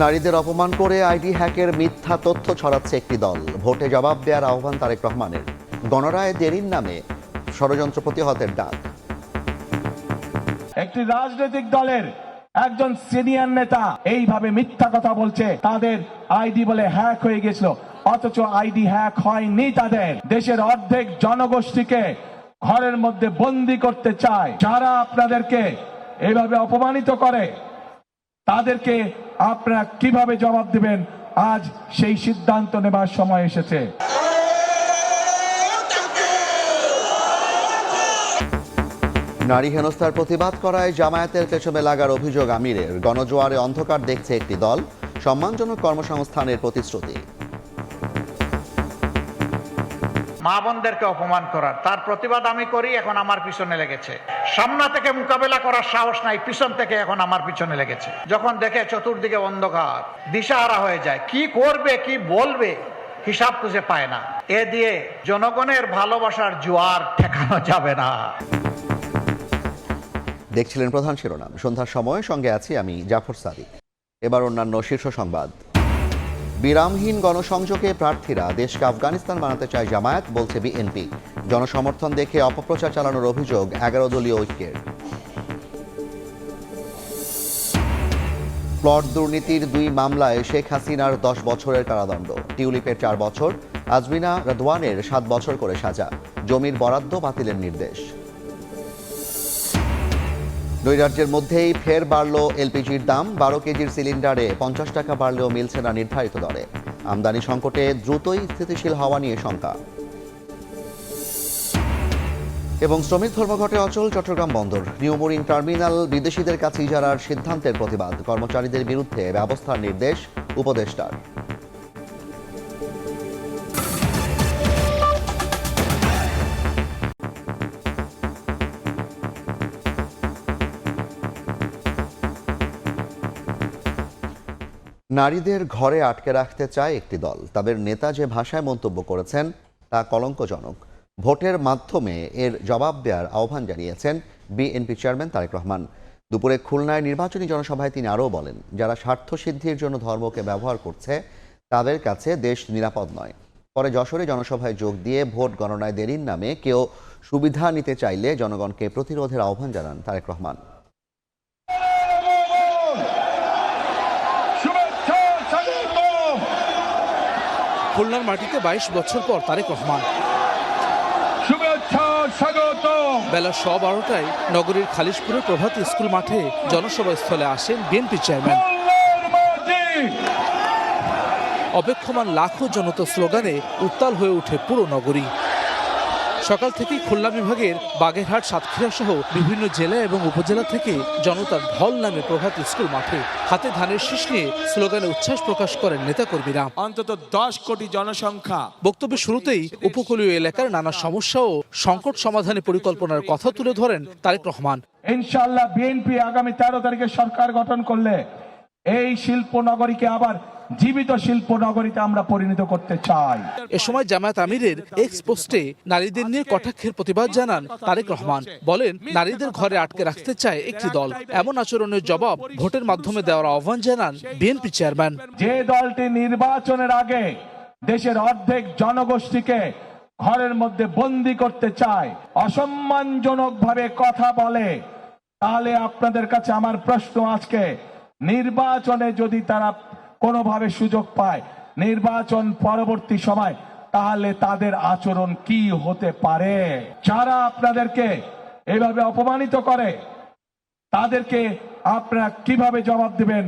নারীদের অপমান করে আইডি হ্যাকের মিথ্যা তথ্য ছড়াচ্ছে একটি দল। ভোটে জবাব দেওয়ার আহ্বান তারেক রহমানের। গণরায় দেরির নামে ষড়যন্ত্র প্রতিহতের ডাক। একটি রাজনৈতিক দলের একজন সিনিয়র নেতা এইভাবে মিথ্যা কথা বলছে, তাদের আইডি বলে হ্যাক হয়ে গেছিল, অথচ আইডি হ্যাক হয়নি। তাদের দেশের অর্ধেক জনগোষ্ঠীকে ঘরের মধ্যে বন্দী করতে চায়। যারা আপনাদেরকে এইভাবে অপমানিত করে তাদেরকে আপনারা কিভাবে জবাব দিবেন, আজ সেই সিদ্ধান্ত নেবার সময় এসেছে। নারী হেনস্থার প্রতিবাদ করায় জামায়াতের পেছনে লাগার অভিযোগ আমিরের। গণজোয়ারে অন্ধকার দেখছে একটি দল, সম্মানজনক কর্মসংস্থানের প্রতিশ্রুতি। মা বোনদেরকে অপমান করার তার প্রতিবাদ আমি করি, এখন আমার পিছনে লেগেছে। সামনা থেকে মোকাবেলা করার সাহস নাই, পিছন থেকে এখন আমার পিছনে লেগেছে। যখন দেখে চতুর্দিকে অন্ধকার, দিশাহারা হয়ে যায়, কি করবে কি বলবে হিসাব খুঁজে পায় না। এ দিয়ে জনগণের ভালোবাসার জোয়ার ঠেকানো যাবে না। দেখছিলেন প্রধান শিরোনাম। সন্ধ্যার সময় সঙ্গে আছি আমি জাফর সাদিক। এবার অন্যান্য শীর্ষ সংবাদ। বিরামহীন গণসংযোগে প্রার্থীরা দেশকে আফগানিস্তান বানাতে চায় জামায়াত, বলছে বিএনপি। জনসমর্থন দেখে অপপ্রচার চালানোর অভিযোগ 11 দলীয় ঐক্যের। প্লট দুর্নীতির 2 মামলায় শেখ হাসিনার 10 বছরের কারাদণ্ড, টিউলিপের 4 বছর, আজমিনা রদওয়ানের 7 বছর করে সাজা। জমির বরাদ্দ বাতিলের নির্দেশ। নৈরাজ্যের মধ্যেই ফের বাড়ল এলপিজির দাম। 12 কেজির সিলিন্ডারে 50 টাকা বাড়লেও মিলছে না নির্ধারিত দরে। আমদানি সংকটে দ্রুতই স্থিতিশীল হওয়া নিয়ে শঙ্কা। এবং শ্রমিক ধর্মঘটে অচল চট্টগ্রাম বন্দর। নিউ বোরিং টার্মিনাল বিদেশিদের কাছে ইজারার সিদ্ধান্তের প্রতিবাদ। কর্মচারীদের বিরুদ্ধে ব্যবস্থার নির্দেশ উপদেষ্টার। নারীদের ঘরে আটকে রাখতে চায় একটি দল। তাদের নেতা যে ভাষায় মন্তব্য করেছেন তা কলঙ্কজনক। ভোটের মাধ্যমে এর জবাব দেওয়ার আহ্বান জানিয়েছেন বিএনপি চেয়ারম্যান তারেক রহমান। দুপুরে খুলনায় নির্বাচনী জনসভায় তিনি আরও বলেন, যারা স্বার্থ সিদ্ধির জন্য ধর্মকে ব্যবহার করছে তাদের কাছে দেশ নিরাপদ নয়। পরে যশোরে জনসভায় যোগ দিয়ে ভোট গণনায় দেরির নামে কেউ সুবিধা নিতে চাইলে জনগণকে প্রতিরোধের আহ্বান জানান তারেক রহমান। খুলনার মাটিতে 22 বছর পর তারেক রহমান। বেলা 12:15টায় নগরীর খালিশপুরে প্রভাতী স্কুল মাঠে জনসভা স্থলে আসেন বিএনপি চেয়ারম্যান। অপেক্ষমান লাখো জনতা স্লোগানে উত্তাল হয়ে ওঠে পুরো নগরী। সকাল থেকেই খুলনা বিভাগের বাগেরহাট, সাতক্ষীরা সহ বিভিন্ন জেলা এবং উপজেলা থেকে জনতার ঢল নামে প্রভাতী স্কুল মাঠে। হাতে ধানের শীষ নিয়ে স্লোগানে উচ্ছ্বাস প্রকাশ করেন নেতাকর্মীরা। অন্তত 10 কোটি জনসংখ্যা। বক্তব্যের শুরুতেই উপকূলীয় এলাকার নানা সমস্যা ও সংকট সমাধানে পরিকল্পনার কথা তুলে ধরেন তারেক রহমান। ইনশাআল্লাহ বিএনপি আগামী 13 তারিখে সরকার গঠন করলে এই শিল্প নগরীকে আবার জীবিত শিল্প নগরীতে আমরা পরিণত করতে চাই। এ সময় জামায়াত আমিরের এক্স পোস্টে নারীদের নিয়ে কটাক্ষের প্রতিবাদ জানান তারেক রহমান। বলেন, নারীদের ঘরে আটকে রাখতে চায় একটি দল। এমন আচরণের জবাব ভোটের মাধ্যমে দেওয়ার আহ্বান জানান বিএনপি চেয়ারম্যান। যে দলটি নির্বাচনের আগে দেশের অর্ধেক জনগোষ্ঠীকে ঘরের মধ্যে বন্দী করতে চায়, অসম্মানজনক ভাবে কথা বলে, তাহলে আপনাদের কাছে আমার প্রশ্ন, আজকে নির্বাচনে যদি তারা কোনোভাবে সুযোগ পায় নির্বাচন পরবর্তী সময়, তাহলে তাদের আচরণ কি হতে পারে? যারা আপনাদেরকে এভাবে অপমানিত করে তাদেরকে আপনারা কিভাবে জবাব দিবেন,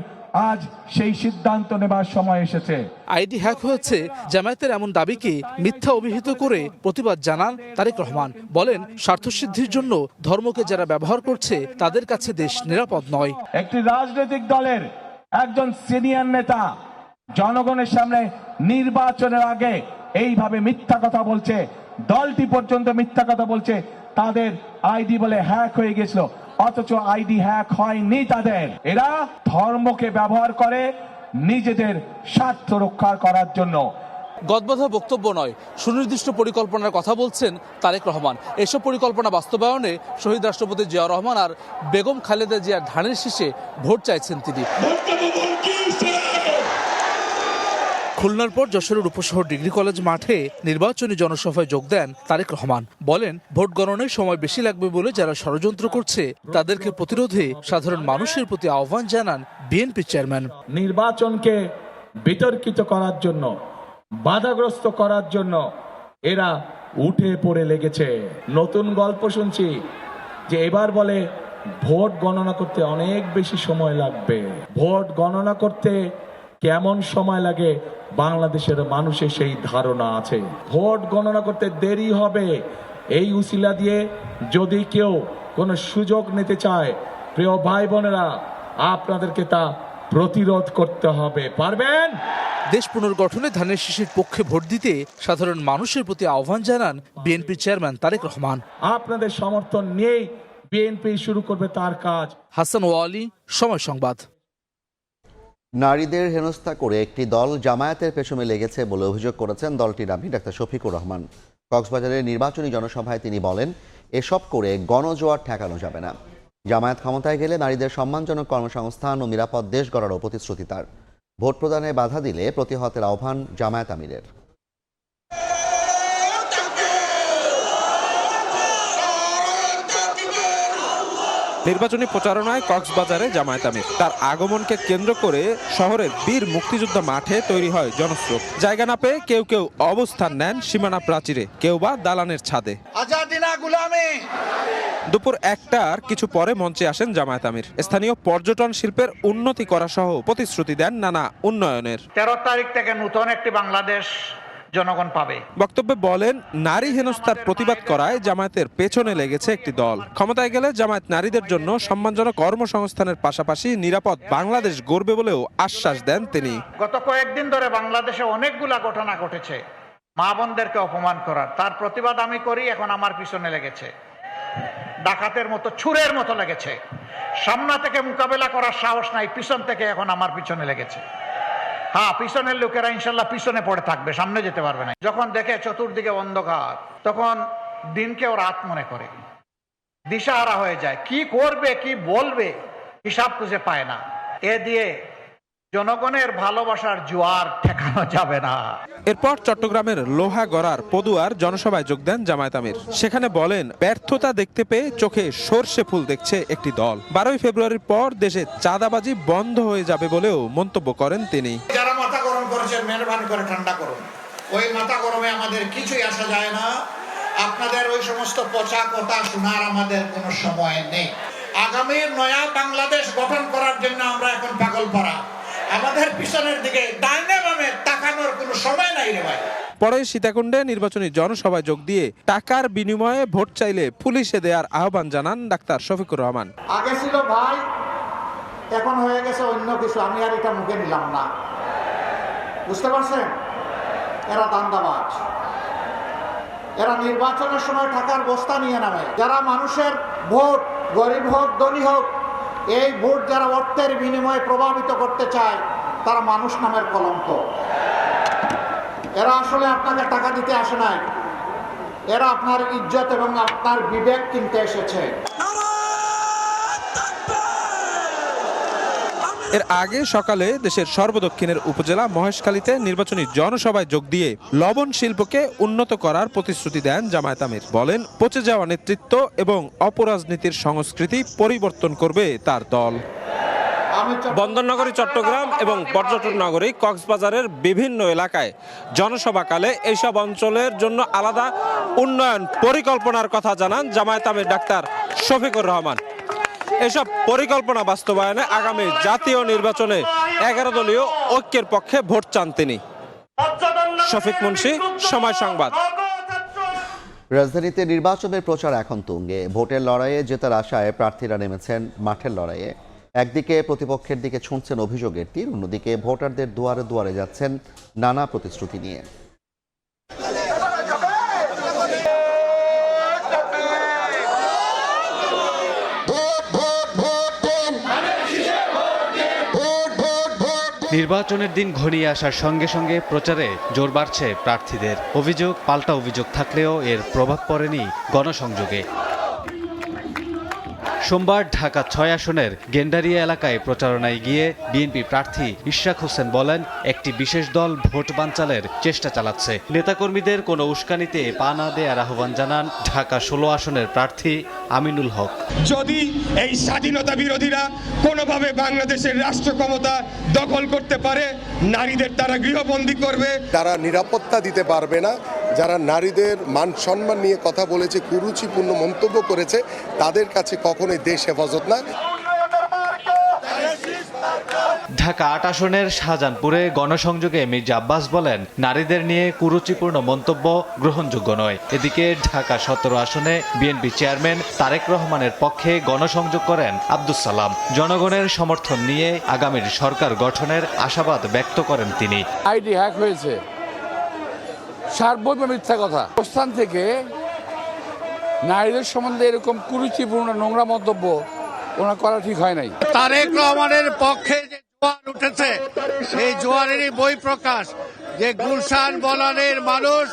আজ সেই সিদ্ধান্ত নেবার সময় এসেছে। আইডি হ্যাক হয়েছে জামায়াতের এমন দাবিকে মিথ্যা অভিহিত করে প্রতিবাদ জানান তারেক রহমান। বলেন, স্বার্থসিদ্ধির জন্য ধর্মকে যারা ব্যবহার করছে তাদের কাছে দেশ নিরাপদ নয়। একটি রাজনৈতিক দলের একজন সিনিয়র নেতা জনগণের সামনে নির্বাচনের আগে এইভাবে মিথ্যা কথা বলছে, দলটি পর্যন্ত মিথ্যা কথা বলছে, তাদের আইডি বলে হ্যাক হয়ে গেছিল, অথচ আইডি হ্যাক হয়নি। তাদের এরা ধর্মকে ব্যবহার করে নিজেদের স্বার্থ রক্ষা করার জন্য। গদবাঁধা বক্তব্য নয়, সুনির্দিষ্ট পরিকল্পনার কথা বলছেন তারেক রহমান। এসব পরিকল্পনা বাস্তবায়নে শহীদ রাষ্ট্রপতি জিয়া রহমান আর বেগম খালেদা জিয়ার ধানের শীষে ভোট চাইছেন তিনি। খুলনার পর যশোরের উপশহর ডিগ্রি কলেজ মাঠে নির্বাচনী জনসভায় যোগ দেন তারেক রহমান। বলেন, ভোট গণনায় সময় বেশি লাগবে বলে যারা ষড়যন্ত্র করছে তাদেরকে প্রতিরোধে সাধারণ মানুষের প্রতি আহ্বান জানান বিএনপি চেয়ারম্যান। নির্বাচনকে বিতর্কিত করার জন্য, বাধাগ্রস্ত করার জন্য এরা উঠে পড়ে লেগেছে। নতুন গল্প শুনছি যে এবার বলে ভোট গণনা করতে অনেক বেশি সময় লাগবে। ভোট গণনা করতে কেমন সময় লাগে বাংলাদেশের মানুষের সেই ধারণা আছে। ভোট গণনা করতে দেরি হবে, এই উসিলা দিয়ে যদি কেউ কোনো সুযোগ নিতে চায়, প্রিয় ভাই বোনেরা, আপনাদেরকে তা প্রতিরোধ করতে হবে। পারবেন? দেশ পুনর্গঠনে ধানের শীষের পক্ষে ভোট দিতে সাধারণ মানুষের প্রতি আহ্বান জানান বিএনপি চেয়ারম্যান তারেক রহমান। আপনাদের সমর্থন নিয়েই বিএনপি শুরু করবে তার কাজ। হাসান ওয়ালি, সময় সংবাদ। নারীদের হেনস্থা করে একটি দল জামায়াতের পেছনে লেগেছে বলে অভিযোগ করেছেন দলটির আমির ডাক্তার শফিকুর রহমান। কক্সবাজারের নির্বাচনী জনসভায় তিনি বলেন, এসব করে গণজোয়ার ঠেকানো যাবে না। জামায়াত ক্ষমতায় গেলে নারীদের সম্মানজনক কর্মসংস্থান ও নিরাপদ দেশ গড়ারও প্রতিশ্রুতি তার। ভোট প্রদানে বাধা দিলে প্রতিহতের আহ্বান জামায়াত আমিরের। নির্বাচনী প্রচারণায় কক্সবাজারে জামায়াত আমির। তার আগমনকে কেন্দ্র করে শহরের বীর মুক্তিযোদ্ধা মাঠে তৈরি হয় জনস্রোত। জায়গা না পেয়ে কেউ কেউ অবস্থান নেন সীমানা প্রাচীরে, কেউ বা দালানের ছাদে। দুপুর 1টার কিছু পরে মঞ্চে আসেন জামায়াত আমির। স্থানীয় পর্যটন শিল্পের উন্নতি করা সহ প্রতিশ্রুতি দেন নানা উন্নয়নের। 13 তারিখ থেকে নতুন একটি বাংলাদেশ জনগণ পাবে। বক্তব্যে বলেন, নারী হেনস্থার প্রতিবাদ করায় জামায়াতের পেছনে লেগেছে একটি দল। ক্ষমতায় গেলে জামায়াত নারীদের জন্য সম্মানজনক কর্মসংস্থানের পাশাপাশি নিরাপদ বাংলাদেশ গড়বে বলেও আশ্বাস দেন তিনি। গত কয়েকদিন ধরে বাংলাদেশে অনেকগুলা ঘটনা ঘটেছে মা বোনদেরকে অপমান করার, তার প্রতিবাদ আমি করি, এখন আমার পিছনে লেগেছে। ডাকাতের মতো, ছুরের মতো লেগেছে। সামনা থেকে মোকাবেলা করার সাহস নাই, পিছন থেকে এখন আমার পিছনে লেগেছে। হ্যাঁ, পিছনের লোকেরা ইনশাল্লাহ পিছনে পড়ে থাকবে, সামনে যেতে পারবে না। যখন দেখে চতুর্দিকে অন্ধকার, তখন দিনকেও রাত মনে করে, দিশাহারা হয়ে যায়। কি করবে, কি বলবে, হিসাব খুঁজে পায় না। এ দিয়ে জনগণের ভালোবাসার জোয়ার ঠেকানো যাবে না। এরপর চট্টগ্রামের লোহাগড়ার পদুয়ার জনসভায় যোগ দেন জামায়াত আমির। সেখানে বলেন, ব্যর্থতা দেখতে পেয়ে চোখে সর্ষে ফুল দেখছে একটি দল। 12 ফেব্রুয়ারির পর দেশে চাঁদাবাজি বন্ধ হয়ে যাবে বলেও মন্তব্য করেন তিনি। যারা মাথা গরম করেছেন, মেহরবানি করে ঠান্ডা করুন। ওই মাথা গরমে আমাদের কিছুই আসা যায় না। আপনাদের ওই সমস্ত পচা কথা শোনার আমাদের কোনো সময় নেই। আগামীর নয়া বাংলাদেশ গঠন করার জন্য আমরা এখন পাগল পারা। আমাদের পিছনের দিকে ডাইনে বামে তাকানোর কোনো সময় নাই রে ভাই। পরে সীতাকুণ্ডে নির্বাচনী জনসভায় যোগ দিয়ে টাকার বিনিময়ে ভোট চাইলে পুলিশে দেওয়ার আহ্বান জানান ডাক্তার শফিকুর রহমান। আগে ছিল ভাই, এখন হয়ে গেছে অন্য কিছু, আমি আর এটা মুখে নিলাম না। বুঝতে পারছেন? এরা দান্দাবাজ, এরা নির্বাচনের সময় টাকার বস্তা নিয়ে নামে। যারা মানুষের ভোট, গরিব হোক ধনী হোক, এই ভোট যারা অর্থের বিনিময়ে প্রভাবিত করতে চায়, তারা মানুষ নামের কলঙ্ক। এরা আসলে আপনাকে টাকা দিতে আসে নাই, এরা আপনার ইজ্জত এবং আপনার বিবেক কিনতে এসেছে। এর আগে সকালে দেশের সর্বদক্ষিণের উপজেলা মহেশখালীতে নির্বাচনী জনসভায় যোগ দিয়ে লবণ শিল্পকে উন্নত করার প্রতিশ্রুতি দেন জামায়াত আমির। বলেন, পচে যাওয়া নেতৃত্ব এবং অপরাজনীতির সংস্কৃতি পরিবর্তন করবে তার দল। বন্দরনগরী চট্টগ্রাম এবং পর্যটন নগরী কক্সবাজারের বিভিন্ন এলাকায় জনসভাকালে এইসব অঞ্চলের জন্য আলাদা উন্নয়ন পরিকল্পনার কথা জানান জামায়াত আমির ডাক্তার শফিকুর রহমান। এসব পরিকল্পনা বাস্তবায়নে আগামী জাতীয় নির্বাচনে 11 দলীয় ঐক্যের পক্ষে ভোট চান তিনি। শফিক মুন্সি, সময় সংবাদ। রাজধানীতে নির্বাচনের প্রচার এখন তুঙ্গে। ভোটের লড়াইয়ে জেতার আশায় প্রার্থীরা নেমেছেন মাঠের লড়াইয়ে। একদিকে প্রতিপক্ষের দিকে ছুঁড়ছেন অভিযোগের তীর, অন্যদিকে ভোটারদের দুয়ারে দুয়ারে যাচ্ছেন নানা প্রতিশ্রুতি নিয়ে। নির্বাচনের দিন ঘনিয়ে আসার সঙ্গে সঙ্গে প্রচারে জোর বাড়ছে প্রার্থীদের। অভিযোগ পাল্টা অভিযোগ থাকলেও এর প্রভাব পড়েনি গণসংযোগে। সোমবার ঢাকা ৬ আসনের গেন্ডারিয়া এলাকায় প্রচারণায় গিয়ে বিএনপি প্রার্থী ইশরাক হোসেন বলেন, একটি বিশেষ দল ভোট বানচালের চেষ্টা চালাচ্ছে। নেতাকর্মীদের কোনো উস্কানিতে পা না দেওয়ার আহ্বান জানান ঢাকা ১৬ আসনের প্রার্থী আমিনুল হক। যদি এই স্বাধীনতা বিরোধীরা কোনোভাবে বাংলাদেশের রাষ্ট্র ক্ষমতা দখল করতে পারে, নারীদের তারা গৃহবন্দী করবে। তারা নিরাপত্তা দিতে পারবে না। যারা নারীদের মান সম্মান নিয়ে কথা বলেছে, কুরুচিপূর্ণ মন্তব্য করেছে, তাদের কাছে কখনোই দেশ হেফাজত না। ঢাকা ৮ আসনের শাহজাহানপুরে গণসংযোগে মির্জা আব্বাস বলেন, নারীদের নিয়ে কুরুচিপূর্ণ মন্তব্য গ্রহণযোগ্য নয়। এদিকে ঢাকা ১৭ আসনে বিএনপি চেয়ারম্যান তারেক রহমানের পক্ষে গণসংযোগ করেন আব্দুস সালাম। জনগণের সমর্থন নিয়ে আগামীর সরকার গঠনের আশাবাদ ব্যক্ত করেন তিনি। আইডি হ্যাক হয়েছে, সার্বভৌম মিথ্যা কথা। প্রস্থান থেকে নারীদের সম্বন্ধে এরকম কুরুচিপূর্ণ নোংরা মন্তব্য ওনার করা ঠিক হয় নাই। তারেক রহমানের পক্ষে যে জোয়ার উঠেছে, এই জোয়ারেরই বই প্রকাশ যে গুলশান বনানীর মানুষ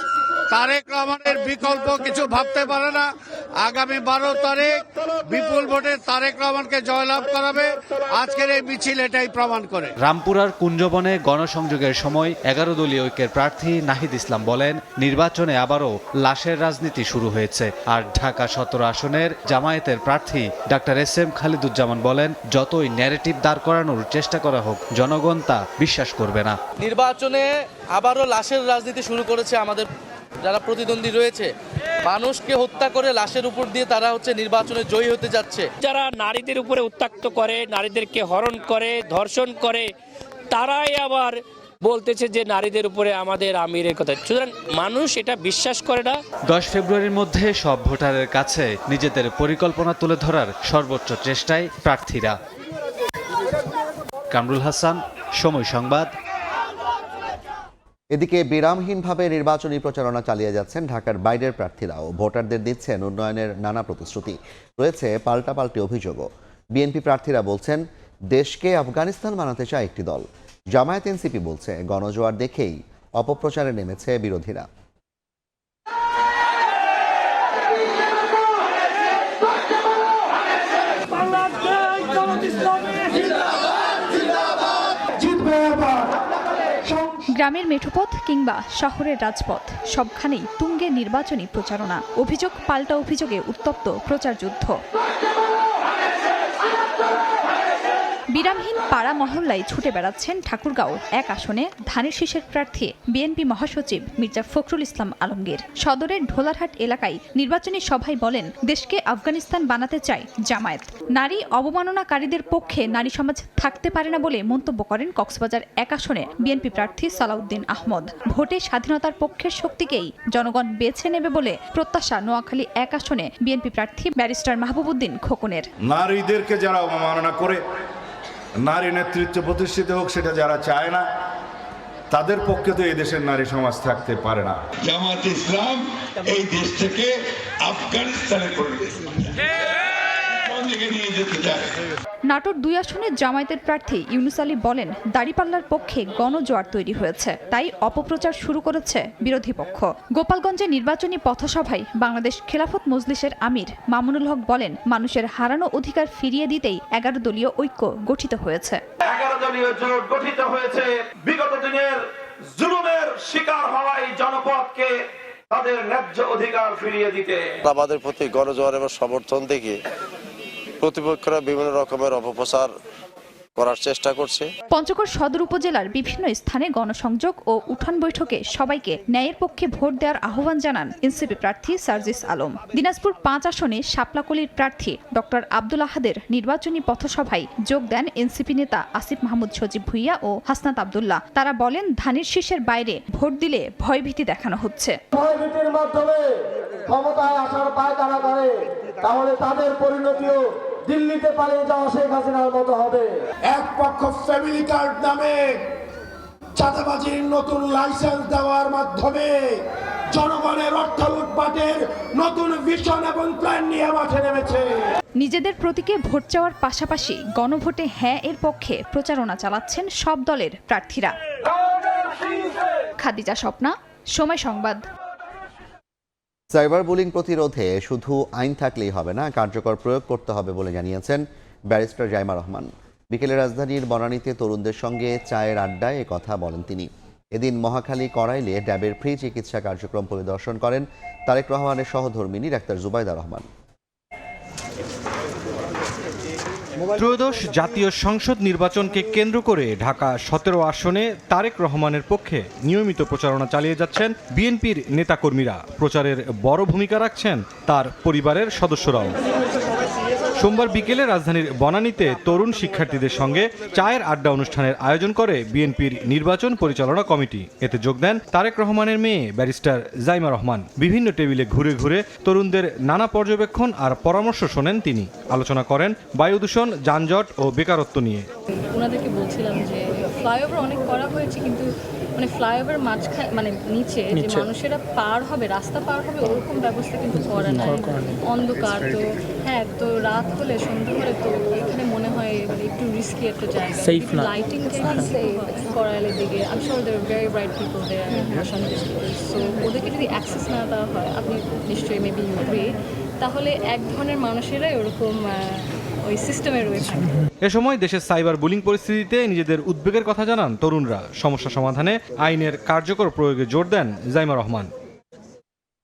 তারেক রহমানের বিকল্প কিছু ভাবতে পারে না। আগামী ১২ তারিখ বিপুল ভোটে তারেক রহমানকে জয়লাভ করাবে। আজকের এই মিছিল এটাই প্রমাণ করে। রামপুরার কুঞ্জবনে গণসংযোগের সময় ১১ দলীয় ঐক্যের প্রার্থী নাহিদ ইসলাম বলেন, নির্বাচনে আবারও লাশের রাজনীতি শুরু হয়েছে। আর ঢাকা ১৭ আসনের জামায়াতের প্রার্থী ডাক্তার এস.এম. খালিদুজ্জামান বলেন, যতই ন্যারেটিভ দাঁড় করানোর চেষ্টা করা হোক, জনগণ তা বিশ্বাস করবে না। নির্বাচনে আবারও লাশের রাজনীতি শুরু করেছে আমাদের যারা প্রতিদ্বন্দ্বী রয়েছে। মানুষকে হত্যা করে লাশের উপর দিয়ে তারা নির্বাচনে জয়ী হতে যাচ্ছে। যারা নারীদের উপরে উত্ত্যক্ত করে, নারীদেরকে হরণ করে, ধর্ষণ করে, তারাই আবার বলতেছে যে নারীদের উপরে আমাদের আমিরের কথা। সুতরাং মানুষ এটা বিশ্বাস করে না। 10 ফেব্রুয়ারির মধ্যে সব ভোটারের কাছে নিজেদের পরিকল্পনা তুলে ধরার সর্বোচ্চ চেষ্টায় প্রার্থীরা। কামরুল হাসান, সময় সংবাদ। এদিকে বিরামহীনভাবে নির্বাচনী প্রচারণা চালিয়ে যাচ্ছেন ঢাকার বাইরের প্রার্থীরাও। ভোটারদের দিচ্ছেন উন্নয়নের নানা প্রতিশ্রুতি। রয়েছে পাল্টাপাল্টি অভিযোগও। বিএনপি প্রার্থীরা বলছেন, দেশকে আফগানিস্তান বানাতে চায় একটি দল। জামায়াত এনসিপি বলছে, গণজোয়ার দেখেই অপপ্রচারে নেমেছে বিরোধীরা। গ্রামের মেঠোপথ কিংবা শহরের রাজপথ, সবখানেই তুঙ্গে নির্বাচনী প্রচারণা। অভিযোগ পাল্টা অভিযোগে উত্তপ্ত প্রচার যুদ্ধ। বিরামহীন পাড়া মহল্লায় ছুটে বেড়াচ্ছেন ঠাকুরগাঁও ১ আসনে ধানের শীষের প্রার্থী বিএনপি মহাসচিব মির্জা ফখরুল ইসলাম আলমগীর। সদরের ঢোলারহাট এলাকায় নির্বাচনী সভায় বলেন, দেশকে আফগানিস্তান বানাতে চায় জামায়াত। নারী অবমাননাকারীদের পক্ষে নারী সমাজ থাকতে পারে না বলে মন্তব্য করেন কক্সবাজার ১ আসনে বিএনপি প্রার্থী সালাউদ্দিন আহমদ। ভোটে স্বাধীনতার পক্ষের শক্তিকেই জনগণ বেছে নেবে বলে প্রত্যাশা নোয়াখালী ১ আসনে বিএনপি প্রার্থী ব্যারিস্টার মাহবুবউদ্দিন খোকনের। নারীদেরকে যারা অবমাননা করে, নারী নেতৃত্ব প্রতিষ্ঠিত হোক সেটা যারা চায় না, তাদের পক্ষে তো এই দেশের নারী সমাজ থাকতে পারে না। জামাত ইসলাম এই দেশ থেকে আফগানিস্তানে নিয়ে যেতে চায়। নাটোর ২ আসনে জামায়াতের প্রার্থী ইউনুস আলী বলেন, দাড়িপাল্লার পক্ষে গণজোয়ার তৈরি হয়েছে, তাই অপপ্রচার শুরু করেছে বিরোধী পক্ষ। গোপালগঞ্জে নির্বাচনী পথসভায় বাংলাদেশ খেলাফত মজলিসের আমির মামুনুল হক বলেন, মানুষের হারানো অধিকার ফিরিয়ে দিতেই ১১ দলীয় ঐক্য গঠিত হয়েছে। ১১ দলীয় জোট গঠিত হয়েছে বিগত দিনের জুলুমের শিকার হওয়া এই জনপদকে তাদের ন্যায্য অধিকার ফিরিয়ে দিতে। আমাদের প্রতি গণজোয়ার এবং সমর্থন দেখে প্রতিপক্ষরা বিভিন্ন রকমের অপপ্রচার করার চেষ্টা করছে। পঞ্চগড় সদর উপজেলার বিভিন্ন স্থানে গণসংযোগ ও উঠান বৈঠকে সবাইকে ন্যায়ের পক্ষে ভোট দেওয়ার আহ্বান জানান এনসিপি প্রার্থী সার্জিস আলম। দিনাজপুর ৫ আসনে শাপলাকলির প্রার্থী ডক্টর আব্দুল আহাদের নির্বাচনী পথসভায় যোগ দেন এনসিপি নেতা আসিফ মাহমুদ সজীব ভুইয়া ও হাসনাত আব্দুল্লাহ। তারা বলেন, ধানের শীষের বাইরে ভোট দিলে ভয়ভীতি দেখানো হচ্ছে। ভয়ভীতির মাধ্যমে ক্ষমতায় আসার পায় তারা করে, তাহলে তাদের পরিণতিও দিল্লিতে পালিয়ে যাওয়া শেখ হাসিনার মতো হবে। এক পক্ষ ফ্যামিলি কার্ড নামে চাঁদাবাজির নতুন লাইসেন্স দেওয়ার মাধ্যমে জনগণের অর্থ লুটপাটের নতুন ভিশন এবং প্ল্যান নিয়ে মাঠে নেমেছে। নিজেদের প্রতীকে ভোট চাওয়ার পাশাপাশি গণভোটে হ্যাঁ এর পক্ষে প্রচারণা চালাচ্ছেন সব দলের প্রার্থীরা। খাদিজা স্বপ্না, সময় সংবাদ। সাইবার বুলিং প্রতিরোধে শুধু আইন থাকলেই হবে না, কার্যকর প্রয়োগ করতে হবে বলে জানিয়েছেন ব্যারিস্টার জাইমা রহমান। বিকেলে রাজধানীর বনানীতে তরুণদের সঙ্গে চায়ের আড্ডায় কথা বলেন তিনি। এদিন মহাখালী কড়াইলে ড্যাবের ফ্রি চিকিৎসা কার্যক্রম পরিদর্শন করেন তারেক রহমানের সহধর্মিনী ডাক্তার জুবাইদা রহমান। ত্রয়োদশ জাতীয় সংসদ নির্বাচনকে কেন্দ্র করে ঢাকা 17 আসনে তারেক রহমানের পক্ষে নিয়মিত প্রচারণা চালিয়ে যাচ্ছেন বিএনপির নেতাকর্মীরা। প্রচারের বড় ভূমিকা রাখছেন তার পরিবারের সদস্যরাও। সোমবার বিকেলে রাজধানীর বনানীতে তরুণ শিক্ষার্থীদের সঙ্গে চায়ের আড্ডা অনুষ্ঠানের আয়োজন করে বিএনপির নির্বাচন পরিচালনা কমিটি। এতে যোগ দেন তারেক রহমানের মেয়ে ব্যারিস্টার জাইমা রহমান। বিভিন্ন টেবিলে ঘুরে ঘুরে তরুণদের নানা পর্যবেক্ষণ আর পরামর্শ শোনেন তিনি। আলোচনা করেন বায়ু দূষণ, যানজট ও বেকারত্ব নিয়ে। ওনাদেরকে বলছিলাম যে ফ্লাইওভার অনেক করা হয়েছে, কিন্তু মানে ফ্লাইওভার মাঝখানে মানে নিচে যে মানুষেরা পার হবে, রাস্তা পার হবে, ওরকম ব্যবস্থা কিন্তু করা নাই। অন্ধকার তো, হ্যাঁ, তো রাত হলে, সন্ধ্যা হলে তো এখানে মনে হয় মানে একটু রিস্কি একটা জায়গা। লাইটিং করাইলের দিকে আমি sure there are very bright people there, so ওদেরকে যদি অ্যাক্সেস না দেওয়া হয়, আপনি নিশ্চয়ই মেবি ইউ এগ্রি, তাহলে এক ধরনের মানুষেরাই ওরকম ওই সিস্টেমে রয়েছে। এ সময় দেশের সাইবার বুলিং পরিস্থিতিতে নিজেদের উদ্বেগের কথা জানান তরুণরা। সমস্যা সমাধানে আইনের কার্যকর প্রয়োগে জোর দেন জাইমা রহমান।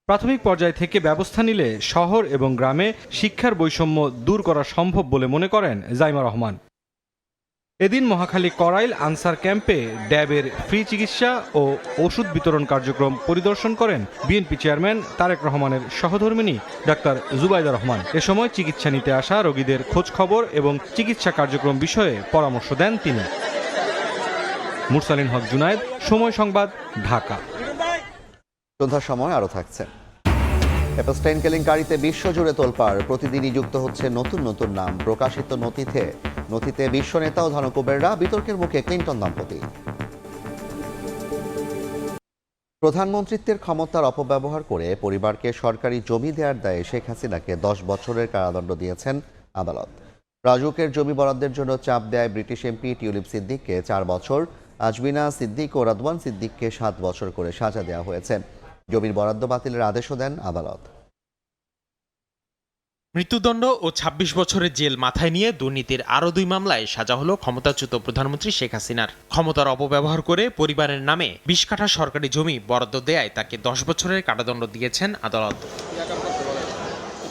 প্রাথমিক পর্যায় থেকে ব্যবস্থা নিলে শহর এবং গ্রামে শিক্ষার বৈষম্য দূর করা সম্ভব বলে মনে করেন জাইমা রহমান। এদিন মহাখালী কড়াইল আনসার ক্যাম্পে ড্যাবের ফ্রি চিকিৎসা ও ওষুধ বিতরণ কার্যক্রম পরিদর্শন করেন বিএনপি চেয়ারম্যান তারেক রহমানের সহধর্মিনী ডাক্তার জুবাইদা রহমান। এ সময় চিকিৎসা নিতে আসা রোগীদের খোঁজ খবর এবং চিকিৎসা কার্যক্রম বিষয়ে পরামর্শ দেন তিনি। মুরসালিন হক জুনায়েদ, সময় সংবাদ, ঢাকা। সন্ধ্যার সময় আরও থাকছে। এপস্টাইন কেলেঙ্কারিতে বিশ্বজুড়ে তোলপাড়। প্রতিদিনই যুক্ত হচ্ছে নতুন নতুন নাম। প্রকাশিত নথিতে বিশ্ব নেতা ও ধনকুবেররা, বিতর্কের মুখে ক্লিন্টন দম্পতি। প্রধানমন্ত্রীত্বের ক্ষমতার অপব্যবহার করে পরিবারকে সরকারি জমি দেওয়ার দায়ে শেখ হাসিনাকে 10 বছরের কারাদণ্ড দিয়েছেন আদালত। রাজুকের জমি বরাদ্দের জন্য চাপ দেয় ব্রিটিশ এমপি টিউলিপ সিদ্দিককে 4 বছর, আজমিনা সিদ্দিক ও রাদওয়ান সিদ্দিককে 7 বছর করে সাজা দেওয়া হয়েছে। জমির বরাদ্দ বাতিলের আদেশও দেন আদালত। মৃত্যুদণ্ড ও 26 বছরের জেল মাথায় নিয়ে দুর্নীতির আরও 2 মামলায় সাজা হলো ক্ষমতাচ্যুত প্রধানমন্ত্রী শেখ হাসিনার। ক্ষমতার অপব্যবহার করে পরিবারের নামে 20 কাঠা সরকারি জমি বরাদ্দ দেয়ায় তাকে 10 বছরের কারাদণ্ড দিয়েছেন আদালত।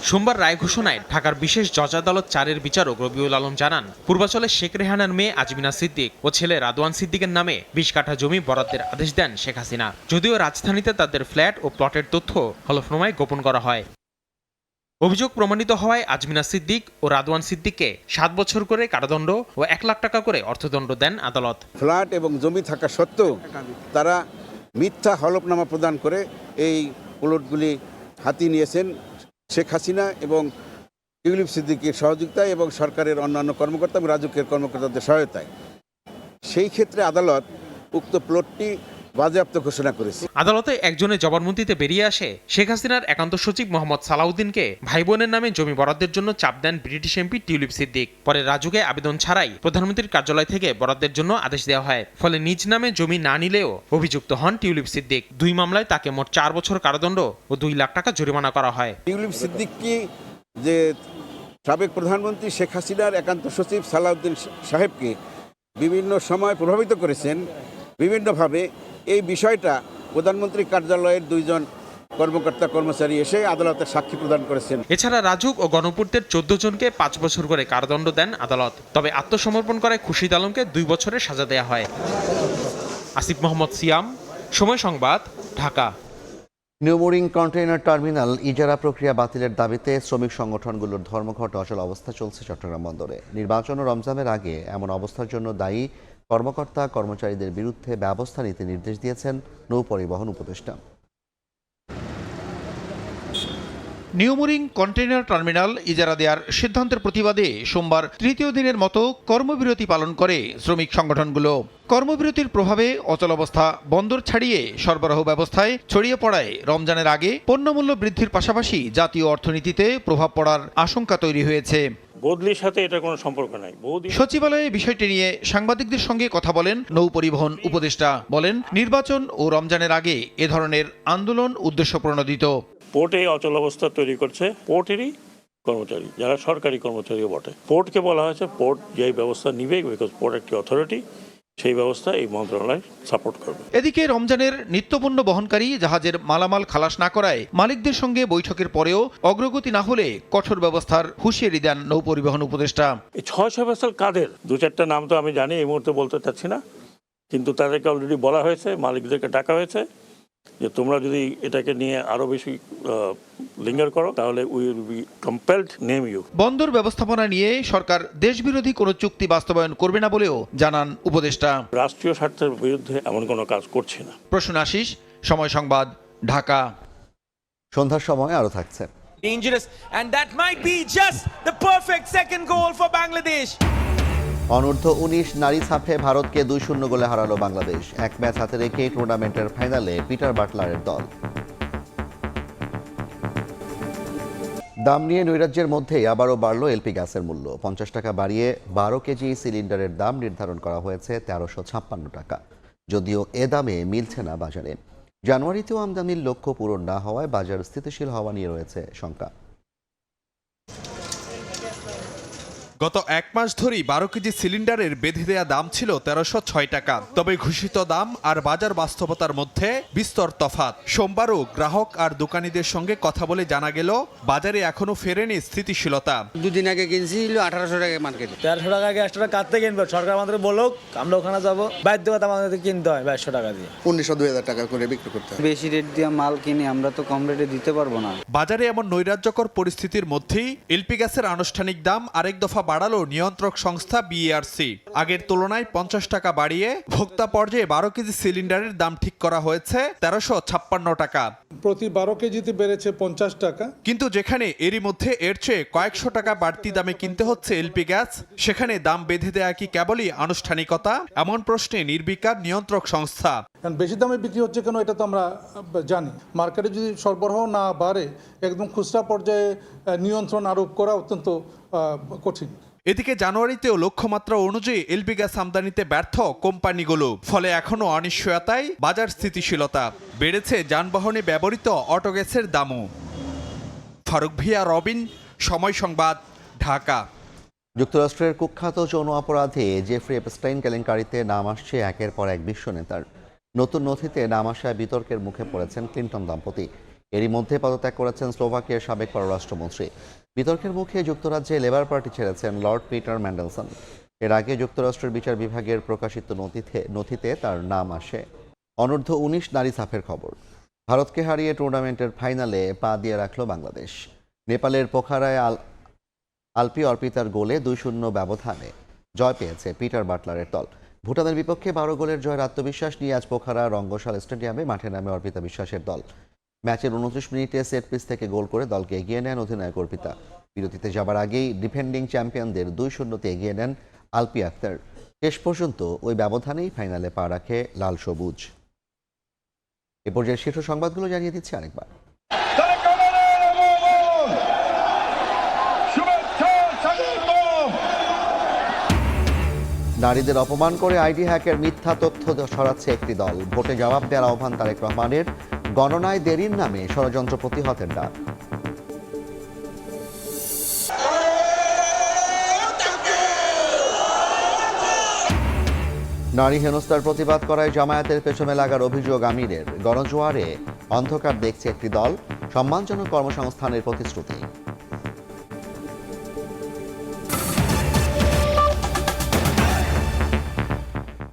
সোমবার রায় ঘোষণায় ঢাকার বিশেষ জজ আদালত 4-এর বিচারক রবিউল আলম জানান, পূর্বাচলে শেখ রেহানার মেয়ে আজমিনা সিদ্দিক ও ছেলে রাদওয়ান সিদ্দিকের নামে 20 কাঠা জমি বরাদ্দের আদেশ দেন শেখ হাসিনা। যদিও রাজধানীতে তাদের ফ্ল্যাট ও প্লটের তথ্য হলফনামায় গোপন করা হয়। অভিযোগ প্রমাণিত হওয়ায় আজমিনা সিদ্দিক ও রাদওয়ান সিদ্দিককে 7 বছর করে কারাদণ্ড ও 1 লাখ টাকা করে অর্থদণ্ড দেন আদালত। ফ্ল্যাট এবং জমি থাকা সত্ত্বেও তারা মিথ্যা হলফনামা প্রদান করে এই প্লটগুলি হাতিয়ে নিয়েছেন শেখ হাসিনা এবং টিউলিপ সিদ্দিকের সহযোগিতায় এবং সরকারের অন্যান্য কর্মকর্তা এবং রাজুকের কর্মকর্তাদের সহায়তায়। সেই ক্ষেত্রে আদালত উক্ত প্লটটি বাজেয়াপ্ত ঘোষণা করেছে। আদালতে একজনের জবানবন্দিতে বেরিয়ে আসে, শেখ হাসিনার একান্ত সচিব মোহাম্মদ সালাউদ্দিনকে ভাই বোনের নামে জমি বরাদ্দের জন্য চাপ দেন ব্রিটিশ এমপি টিউলিপ সিদ্দিক। পরে রাজুকে আবেদন ছাড়াই প্রধানমন্ত্রীর কার্যালয় থেকে বরাদ্দের জন্য আদেশ দেওয়া হয়। ফলে নিজ নামে জমি না নিলেও অভিযুক্ত হন টিউলিপ সিদ্দিক। 2 মামলায় তাকে মোট 4 বছর কারাদণ্ড ও 2 লাখ টাকা জরিমানা করা হয়। টিউলিপ সিদ্দিককে যে সাবেক প্রধানমন্ত্রী শেখ হাসিনার একান্ত সচিব সালাউদ্দিন সাহেবকে বিভিন্ন সময় প্রভাবিত করেছেন বিভিন্নভাবে, এই বিষয়টা প্রধানমন্ত্রী কার্যালয়ের 2 জন কর্মকর্তা কর্মচারী এসে আদালতে সাক্ষী প্রদান করেছেন। এছাড়া রাজুক ও গণপূর্তের 14 জনকে 5 বছর করে কারাদণ্ড দেন আদালত। তবে আত্মসমর্পণ করায় খুরশিদ আলমকে 2 বছরের সাজা দেওয়া হয়। আসিফ মোহাম্মদ সিয়াম, সময় সংবাদ, ঢাকা। নিউমোরিং কন্টেইনার টার্মিনাল ইজারা প্রক্রিয়া বাতিলের দাবিতে শ্রমিক সংগঠনগুলোর ধর্মঘট অচল অবস্থা চলছে চট্টগ্রাম বন্দরে। নির্বাচন ও রমজানের আগে এমন অবস্থার জন্য দায়ী কর্মকর্তা কর্মচারীদের বিরুদ্ধে ব্যবস্থা নিতে নির্দেশ দিয়েছেন নৌ পরিবহন উপদেষ্টা। নিউমোরিং কন্টেইনার টার্মিনাল ইজারা দেওয়ার সিদ্ধান্তের প্রতিবাদে সোমবার 3য় দিনের মতো কর্মবিরতি পালন করে শ্রমিক সংগঠনগুলো। কর্মবিরতির প্রভাবে অচলাবস্থা বন্দর ছাড়িয়ে সরবরাহ ব্যবস্থায় ছড়িয়ে পড়ায় রমজানের আগে পণ্যমূল্য বৃদ্ধির পাশাপাশি জাতীয় অর্থনীতিতে প্রভাব পড়ার আশঙ্কা তৈরি হয়েছে। বদলির সাথে এটা কোনো সম্পর্ক নাই। সচিবালয়ে বিষয়টি নিয়ে সাংবাদিকদের সঙ্গে কথা বলেন নৌ পরিবহন উপদেষ্টা। বলেন, নির্বাচন ও রমজানের আগে এ ধরনের আন্দোলন উদ্দেশ্য প্রণোদিত। পোর্টে অচলাবস্থা তৈরি করছে পোর্টেরই কর্মচারী, যারা সরকারি কর্মচারীও বটে। পোর্টকে বলা হয়েছে পোর্ট যেই ব্যবস্থা নিবে, বিকজ পোর্ট একটি অথরিটি, সেই ব্যবস্থা এই মন্ত্রণালয় সাপোর্ট করবে। এদিকে রমজানের নিত্যপণ্য বহনকারী জাহাজের মালামাল খালাস না করায় মালিকদের সঙ্গে বৈঠকের পরেও অগ্রগতি না হলে কঠোর ব্যবস্থার হুঁশিয়ারি দেন নৌ পরিবহন উপদেষ্টা। এই 600 ভেসেল কাদের 2-4টা নাম তো আমি জানি, এই মুহূর্তে বলতে চাচ্ছি না, কিন্তু তাদেরকে অলরেডি বলা হয়েছে, মালিকদেরকে ডাকা হয়েছে যে তোমরা যদি এটাকে নিয়ে আরো বেশি লিঙ্গার করো তাহলে we will be compelled name you. বন্দর ব্যবস্থাপনা নিয়ে সরকার দেশবিরোধী কোনো চুক্তি বাস্তবায়ন করবে না বলেও জানান উপদেষ্টা। রাষ্ট্রীয় স্বার্থের বিরুদ্ধে এমন কোনো কাজ করছে না। প্রসূন আশিস, সময় সংবাদ, ঢাকা। সন্ধ্যার সময় আরো থাকছে dangerous and that might be just the perfect second goal for Bangladesh. অনূর্ধ্ব 19 নারী সাফে ভারতকে 2-0 গোলে হারালো বাংলাদেশ। এক ম্যাচ হাতে রেখে টুর্নামেন্টের ফাইনালে পিটার বাটলারের দল। দাম নিয়ে নৈরাজ্যের মধ্যেই আবারও বাড়ল এলপি গ্যাসের মূল্য। 50 টাকা বাড়িয়ে 12 কেজি সিলিন্ডারের দাম নির্ধারণ করা হয়েছে 1356 টাকা। যদিও এ দামে মিলছে না বাজারে। জানুয়ারিতেও আমদানির লক্ষ্য পূরণ না হওয়ায় বাজার স্থিতিশীল হওয়া নিয়ে রয়েছে শঙ্কা। গত এক মাস ধরেই 12 কেজি সিলিন্ডারের বেঁধে দেয়া দাম ছিল 1306 টাকা। তবে ঘোষিত দাম আর বাজার বাস্তবতার মধ্যে বিস্তর তফাৎ। সোমবারও গ্রাহক আর দোকানীদের সঙ্গে কথা বলে জানা গেল বাজারে এখনো ফেরেনি স্থিতিশীলতা। দুদিন আগে কিনছি 1800 টাকা মার্কেটে। 1300 টাকা গ্যাসটা কাটতে কিনবো, সরকার আমাদের বলুক, আমরা ওখানে যাবো, বাধ্যকতা আমাদের কিনতে হয় 2200 টাকা দিয়ে। 1900-2000 টাকা করে বিক্রি করতে হয়। বেশি রেট দিয়ে মাল কিনে আমরা তো কম রেটে দিতে পারবো না। বাজারে এমন নৈরাজ্যকর পরিস্থিতির মধ্যেই এলপি গ্যাসের আনুষ্ঠানিক দাম আরেক দফা বাড়ালো নিয়ন্ত্রক সংস্থা বিইআরসি। আগের তুলনায় 50 টাকা বাড়িয়ে ভোক্তা পর্যায়ে 12 কেজি সিলিন্ডারের দাম ঠিক করা হয়েছে 1356 টাকা। প্রতি 12 কেজিতে বেড়েছে 50 টাকা। কিন্তু যেখানে এরই মধ্যে এর চেয়ে কয়েকশো টাকা বাড়তি দামে কিনতে হচ্ছে এলপি গ্যাস, সেখানে দাম বেঁধে দেয়া কি কেবলই আনুষ্ঠানিকতা? এমন প্রশ্নে নির্বিকার নিয়ন্ত্রক সংস্থা। বেশি দামে বিক্রি হচ্ছে কেন এটা তো আমরা জানি। মার্কেটে যদি সরবরাহ না বাড়ে একদম খুচরা পর্যায়ে নিয়ন্ত্রণ আরোপ করা অত্যন্ত কঠিন। এদিকে জানুয়ারিতেও লক্ষ্যমাত্রা অনুযায়ী এলপি গ্যাস আমদানিতে ব্যর্থ কোম্পানিগুলো। ফলে এখনো অনিশ্চয়তায় বাজার স্থিতিশীলতা। বেড়েছে যানবাহনে ব্যবহৃত অটো গ্যাসের দামও। ফারুক ভিয়া, রবিন, সময় সংবাদ, ঢাকা। যুক্তরাষ্ট্রের কুখ্যাত যৌন অপরাধী জেফ্রি এপস্টাইন কেলেঙ্কারিতে নাম আসছে একের পর এক বিশ্ব নেতার। নতুন নথিতে নাম আসায় বিতর্কের মুখে পড়েছেন ক্লিন্টন দম্পতি। এরই মধ্যে পদত্যাগ করেছেন স্লোভাকিয়ার সাবেক পররাষ্ট্রমন্ত্রী। বিতর্কের মুখে যুক্তরাজ্যে লেবার পার্টি ছেড়েছেন লর্ড পিটার ম্যান্ডেলসন। এর আগে যুক্তরাষ্ট্রের বিচার বিভাগের প্রকাশিত নথিতে তার নাম আসে। অনূর্ধ্ব 19 নারী সাফের খবর। ভারতকে হারিয়ে টুর্নামেন্টের ফাইনালে পা দিয়ে রাখল বাংলাদেশ। নেপালের পোখারায় আলপি অর্পিতার গোলে 2-0 ব্যবধানে জয় পেয়েছে পিটার বাটলারের দল। ভুটানের বিপক্ষে 12 গোলের জয়ের আত্মবিশ্বাস নিয়ে আজ পোখারা রঙ্গশাল স্টেডিয়ামে মাঠে নামে অর্পিতা বিশ্বাসের দল। ম্যাচের 29 মিনিটে সেট পিস থেকে গোল করে দলকে এগিয়ে নেন অধিনায়ক অর্পিতা। বিরতিতে যাবার আগেই ডিফেন্ডিং চ্যাম্পিয়নদের 2-0 এগিয়ে নেন আলপি আক্তার। শেষ পর্যন্ত ওই ব্যবধানেই ফাইনালে পা রাখে লাল সবুজ। এ পর্যায়ে শীর্ষ সংবাদগুলো জানিয়ে দিচ্ছি আরেকবার। নারীদের অপমান করে আইডি হ্যাকের মিথ্যা তথ্য ছড়াচ্ছে একটি দল। ভোটে জবাব দেওয়ার আহ্বান তারেক রহমানের। গণনায় দেরির নামে ষড়যন্ত্র প্রতিহতের ডাক। নারী হেনস্থার প্রতিবাদ করায় জামায়াতের পেছনে লাগার অভিযোগ আমিরের। গণজোয়ারে অন্ধকার দেখছে একটি দল, সম্মানজনক কর্মসংস্থানের প্রতিশ্রুতি।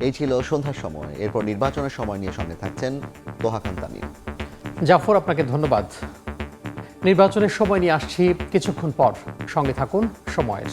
এই ছিল সন্ধ্যার সময়। এরপর নির্বাচনের সময় নিয়ে সঙ্গে থাকছেন তোহা খান তামিম। জাফর, আপনাকে ধন্যবাদ। নির্বাচনের সময় নিয়ে আসছি কিছুক্ষণ পর, সঙ্গে থাকুন সময়ের।